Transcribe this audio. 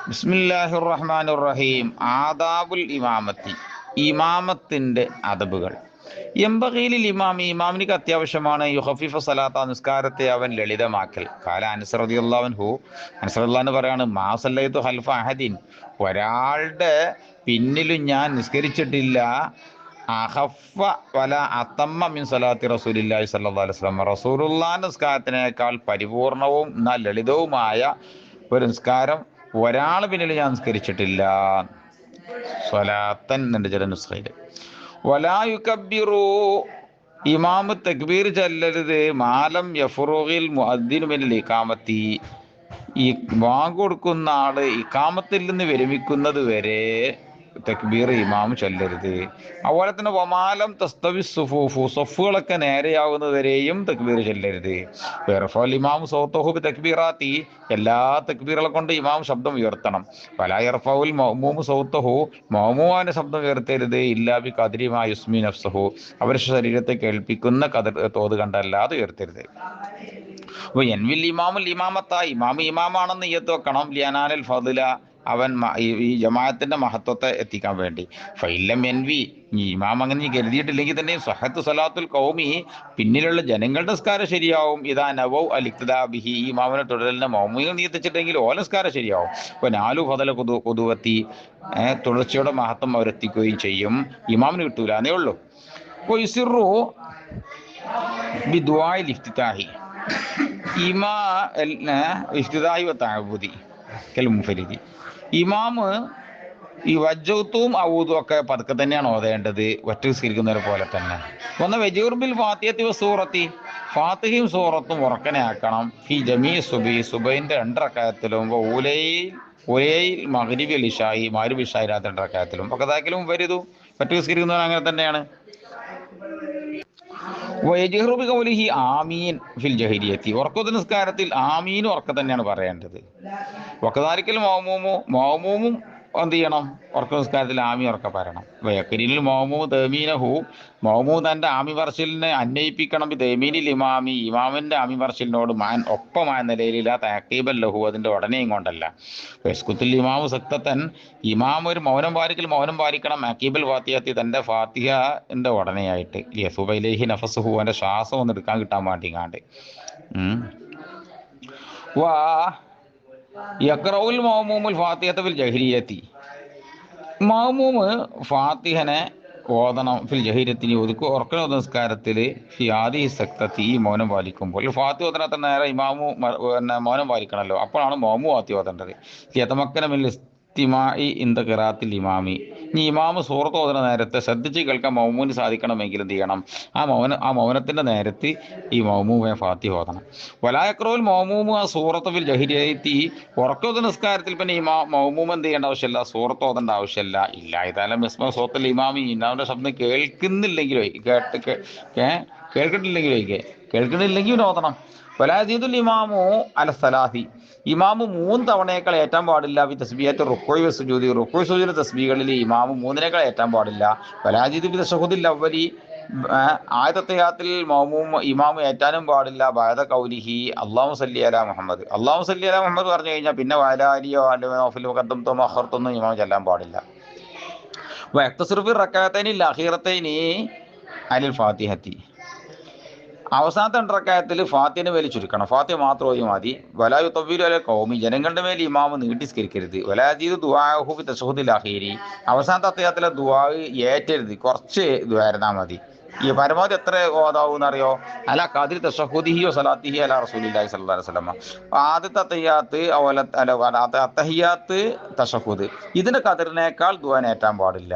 ബിസ്മില്ലാഹിർ റഹ്മാനിർ റഹീം. ആദാബുൽ ഇമാമത്തി, ഇമാമത്തിന്റെ അദബുകൾ. എംബഗീലിൽ ഇമാമി, ഇമാമിനിക്ക് അത്യാവശ്യമാണ് യുഖഫിഫ സലാത്ത, നിസ്കാരത്തെ അവൻ ലളിതമാക്കൽ. കാല അനസ് റളിയല്ലാഹു അൻഹു, അനസ് റളിയല്ലാഹു പറയാണ്, മാ സല്ലൈതു ഖൽഫ അഹദിൻ, ഒരാളുടെ പിന്നിലും ഞാൻ നിസ്കരിച്ചിട്ടില്ല, അഖഫ വല അതമ്മ മിൻ സലാത്തി റസൂലില്ലാഹി സ്വല്ലല്ലാഹു അലൈഹി വസല്ലം, റസൂലുള്ളാഹിന്റെ നിസ്കാരത്തിനേക്കാൾ പരിപൂർണവും എന്നാൽ ലളിതവുമായ ഒരു നിസ്കാരം ഒരാൾ പിന്നിൽ ഞാൻ നിസ്കരിച്ചിട്ടില്ല. സ്വലാത്തൻ എന്നുണ്ട് ചില നുസ്ഖയിൽ. വലാ യുകബ്ബിറു, ഇമാമ് തക്ബീർ ചൊല്ലരുത്, മാലം യഫ്റുഗിൽ മുഅദ്ദിനു മിനൽ ഇഖാമത്തി, ഈ ബാങ്ക് കൊടുക്കുന്ന ആള് ഇഖാമത്തിൽ നിന്ന് വിരമിക്കുന്നത് വരെ തക്ബീർ ഇമാം ചൊല്ലരുത്. അതുപോലെ തന്നെ വമാലം തസ്തവി സുഫൂഫു, സഫുകളൊക്കെ നേരെയാവുന്നത് വരെയും തക്ബീർ ചൊല്ലരുത്. വെർഫൽ ഇമാം സൗത്തഹു ബി തക്ബീറാത്തി, എല്ലാ തക്ബീറുകളെ കൊണ്ട് ഇമാം ശബ്ദം ഉയർത്തണം. വലാ യർഫഉൽ മഅ്മൂമു സൗത്തഹു, മഅ്മൂമിന്റെ ശബ്ദം ഉയർത്തരുത്, ഇല്ലാ ബി ഖദ്രി മാ യുസ്മി നഫ്സഹു, അവരുടെ ശരീരത്തെ കേൾപ്പിക്കുന്ന തോത് കണ്ടല്ലാതെ ഉയർത്തരുത്. അപ്പൊ എൻവിൽ ഇമാമുൽ ഇമാമത്ത, ഇമാമാണെന്ന് നിയ്യത്ത് വെക്കണം. ലിയനാനൽ ഫദ്ല, അവൻ ഈ ജമാഅത്തിന്റെ മഹത്വത്തെ എത്തിക്കാൻ വേണ്ടി. ഫൈലം എൻവി, ഇമാം അങ്ങനെ കരുതിയിട്ടില്ലെങ്കിൽ തന്നെ സഹത്ത് സലാത്തുൽ കൗമി, പിന്നിലുള്ള ജനങ്ങളുടെ നിസ്കാരം ശരിയാവും. ഇതാ നവൗ അൽ ഇഖ്തിദാ ബിഹി, ഈ ഇമാമിനെ തുടരലിനെ മൗമൂമികൾ നിയന്ത്രിച്ചിട്ടെങ്കിൽ ഓല നിസ്കാരം ശരിയാവും. അപ്പൊ നാലു ഫദല കുതുവത്തി, തുടർച്ചയുടെ മഹത്വം അവരെത്തിക്കുകയും ചെയ്യും. ഇമാമിന് കിട്ടൂല എന്നേ ഉള്ളൂ. അപ്പൊ യുസിറു ബി ദുആഇൽ ഇഫ്തിതാഹി, ഇഫ്തിതാഹി വ തഅബ്ബുദി കൽ മുൻഫരിദി, ഇമാമ് ഈ വജ്ജത്തും ഔദും ഒക്കെ പതുക്കെ തന്നെയാണ് ഓതേണ്ടത്, ഒറ്റ നിസ്കരിക്കുന്നവരെ പോലെ തന്നെ. ഒന്ന് വജൂർബിൽ ഫാത്തിഹത്തി വ സൂറത്തി, ഫാത്തിഹയും സൂറത്തും ഉറക്കനെ ആക്കണം. ഫി ജമീ സുബി, സുബൈന്റെ 2 റക്അത്തിലും, ഉലയിൽ മഗ്രിബി അൽ ഇശായി, മഗ്രിബ് ഇശായി രാത്രി 2 റക്അത്തിലും ഒക്കെ താക്കലും വരുതു. ഒറ്റ നിസ്കരിക്കുന്നവർ അങ്ങനെ തന്നെയാണ്. വയജ്ഹറു ബിഖൗലിഹി ആമീൻ ഫിൽ ജഹരിയത്തി, ഉറക്കത്തെ നിസ്കാരത്തിൽ ആമീൻ ഉറക്ക തന്നെയാണ് പറയേണ്ടത്. വകദാലിക്കൽ മഅ്മൂമും എന്ത് ചെയ്യണം, ഉറക്ക നിസ്കാരത്തിൽ ആമി ഉറക്ക പറയണം. വയക്കരിനിൽ മഅ്മൂമു തഅമീനഹു, മഅ്മൂം തന്റെ ആമി പറച്ചിലിനെ അന്വയിപ്പിക്കണം. തഅമീനിൽ ഇമാമി, ഇമാമിന്റെ ആമി പറച്ചിലിനോട് ഒപ്പമായ നിലയിലില്ല, തഅഖീബൻ ലഹു, അതിന്റെ ഉടനെയും കൊണ്ടല്ല. വയസ്കുത്തുൽ ഇമാമു സക്തത്തൻ, ഇമാം ഒരു മൗനം പാലിക്കണം. അഖീബൽ ഫാത്തിഹത്തി, തന്റെ ഫാത്തിഹന്റെ ഉടനെയായിട്ട്. യസുബ ഇലൈഹി നഫസുഹു, അവന്റെ ശ്വാസം ഒന്ന് എടുക്കാൻ കിട്ടാൻ വേണ്ടിങ്ങാണ്ട്. വാ യഖറഉൽ മഅ്മൂമുൽ ഫാത്തിഹത ഫിൽ ജഹരിയത്തി, മഅ്മൂമ് ഫാത്തിഹനെ ഓതണം. ഫിൽ ജഹീരത്തിന് ഉറക്കന നിസ്കാരത്തിൽ ഫി ആദി സക്തത്തി, ഈ മൗനം പാലിക്കുമ്പോൾ. ഫാത്തി ഓതനത്ര നേരെ ഇമാമു മൗനം പാലിക്കണമല്ലോ, അപ്പോഴാണ് മഅ്മൂം ഫാത്തി ഓതേണ്ടത്. യതമക്കന മിൻ ഇസ്തിമാഇ ഇൻദ ഖിറാഅത്തിൽ ഇമാമി, ഇനി ഇമാമ് സൂറത്ത് ഓതുന്ന നേരത്തെ ശ്രദ്ധിച്ച് കേൾക്കാൻ മഅ്മൂമിന് സാധിക്കണമെങ്കിൽ എന്ത് ചെയ്യണം, ആ മൗനത്തിന്റെ നേരത്ത് ഈ മഅ്മൂമെ ഫാത്തി ഓതണം. വലാ യഖറഉൽ മഅ്മൂമു ആ സൂറത്ത് ഫിൽ ജഹരിയത്തി, ഉറക്ക നിസ്കാരത്തിൽ പിന്നെ മഅ്മൂം എന്ത് ചെയ്യേണ്ട ആവശ്യമില്ല, സൂറത്ത് ഓതേണ്ട ആവശ്യമില്ല. ഇല്ല ഇതാലും ഇസ്മ സൂറത്തുൽ ഇമാമി, ഇന്നാമിന്റെ ശബ്ദം കേൾക്കുന്നില്ലെങ്കിലോ കേൾക്കണില്ലെങ്കിൽ ഓതണം. വലാസീദുൽ ഇമാമു അല സലാഹി, ഇമാമ് 3 തവണയേക്കാൾ ഏറ്റാൻ പാടില്ല. ബി തസ്ബീഹത്തി റുക്ഉഇ വ സുജൂദി, റുക്ഉ സുജൂദ് തസ്ബീഹകളിൽ ഇമാമ് 3നേക്കാൾ ഏറ്റാൻ പാടില്ല. വലാസീദു ബി തശഹുദിൽ അവ്വലി, ആയത്തെ തഹിയ്യാത്തിൽ ഇമാമ് ഏറ്റാനും പാടില്ല. ബഅദ ഖൗലിഹി അല്ലാഹു സല്ലി അലാ മുഹമ്മദ്, അല്ലാഹു സല്ലി അലാ മുഹമ്മദ് പറഞ്ഞു കഴിഞ്ഞാൽ പിന്നെ വലാലിയോ അലഫിൽ ഖദ്ദംതോ മഖർതൊന്നും ഇമാം ചെല്ലാൻ പാടില്ല. വയക്തസിറു ഫി റക്അത്തൈനിൽ അഖീറത്തൈനി അലിൽ ഫാത്തിഹത്തി, അവസാനത്തെ 2 റക്അത്തിൽ ഫാത്തിഹനെ മേൽ ചുരുക്കണം, ഫാത്തിഹ മാത്രം ഓതി മതി. വലാ യുതവ്വിലു അല ഖൗമി, ജനങ്ങളുടെ മേൽ ഇമാമ് നീട്ടിസ്കരിക്കരുത്. വലാ യസീദു ദുആഹു ഫി തശഹുദിൽ അഖീരി, അവസാനത്തെ അത്തഹിയ്യാത്തിലെ ദുആ ഏറ്റരുത്, കുറച്ച് ദുആയിരുന്നാൽ മതി. ഈ പരമാവധി എത്ര ഓതാവൂന്ന് അറിയോ, അല ഖദ്രി തശഹുദിഹി വ സലാത്തിഹി അലാ റസൂലില്ലാഹി സ്വല്ലല്ലാഹു അലൈഹി വസല്ലം. ആദ്യത്തെ അത്തഹിയ്യാത്ത് തശഹുദ്, ഇതിന്റെ ഖദറിനേക്കാൾ ദുആ ഏറ്റാൻ പാടില്ല.